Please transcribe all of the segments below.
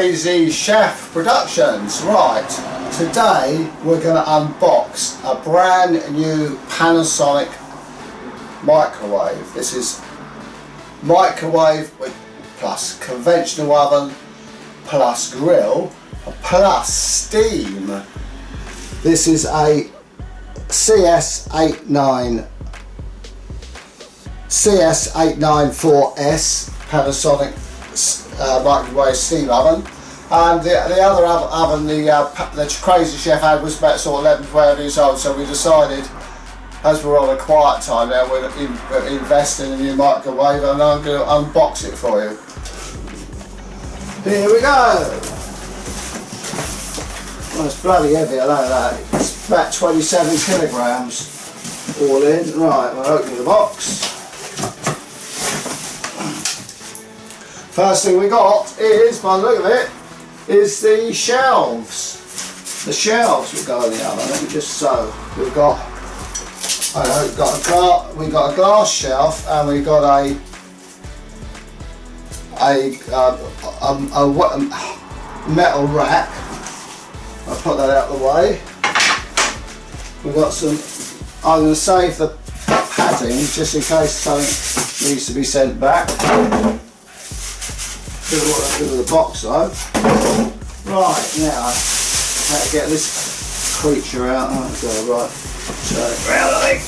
Crazy Chef Productions. Right, today we're going to unbox a brand new Panasonic microwave. This is microwave with plus conventional oven plus grill plus steam. This is a CS894S Panasonic microwave steam oven, and the other oven the Crazy Chef had was about sort of 11-12 years old, so we decided, as we're on a quiet time now, we're investing in a new microwave, and I'm going to unbox it for you. Here we go. Well, it's bloody heavy, I know that. It's about 27 kilograms all in. Right, we'll open the box. First thing we got is, by the look of it, is the shelves. The shelves will go in the oven. Let me just sew. We've got, we got a glass shelf, and we've got a metal rack. I'll put that out of the way. We've got some, I'm going to save the padding just in case something needs to be sent back. What I do with the box though. Right, now, how to get this creature out. Oh, right, turn it round, I think.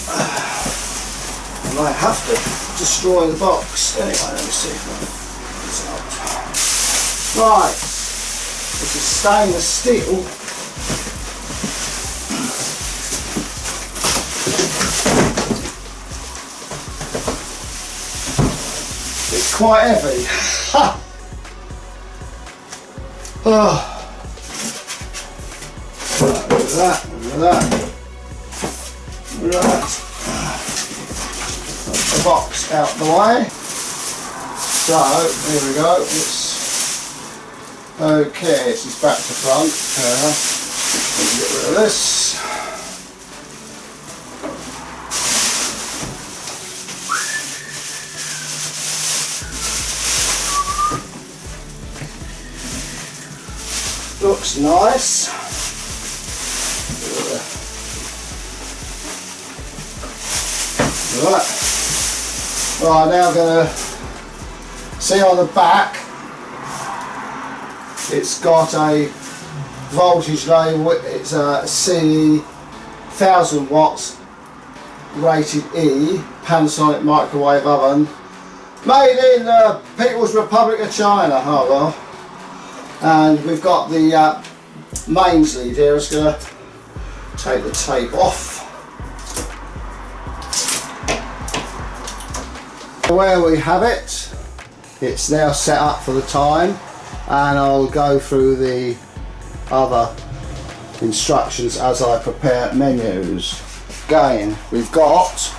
I might have to destroy the box. Anyway, let me see if I can get this out. Right, this is stainless steel. It's quite heavy. Oh. Right, look at that, look at that. Right. Put the box out the way. So, here we go. It's okay, it's back to front. Let me get rid of this. Looks nice. Right. Right, now I'm going to see on the back. It's got a voltage label. It's a C 1000 watts rated E Panasonic microwave oven, made in the People's Republic of China. Oh well. And we've got the mains lead here. It's going to take the tape off. Where we have it, it's now set up for the time, and I'll go through the other instructions as I prepare menus. Again, we've got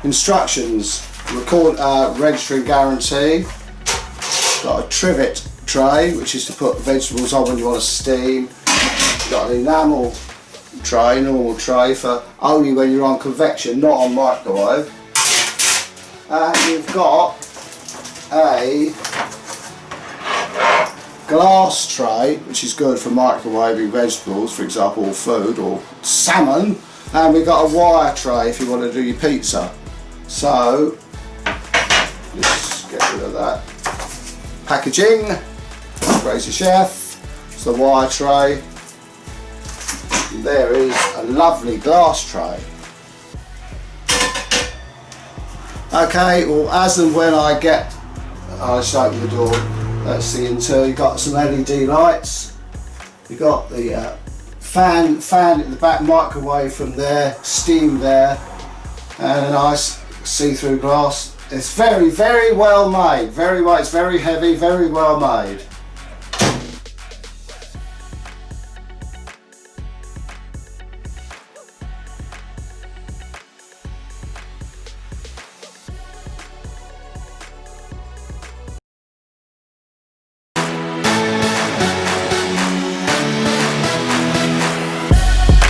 instructions, registering guarantee, got a trivet tray, which is to put vegetables on when you want to steam. You've got an enamel tray, normal tray, for only when you're on convection, not on microwave. And you've got a glass tray, which is good for microwaving vegetables, for example, or food or salmon. And we've got a wire tray if you want to do your pizza. So, just get rid of that. Packaging. Crazy Chef, it's the wire tray. And there is a lovely glass tray. Okay, well, as and when I get, I'll just open the door. That's the interior. You've got some LED lights. You've got the fan at the back, microwave from there, steam there, and a nice see-through glass. It's very, very well made. It's very heavy, very well made.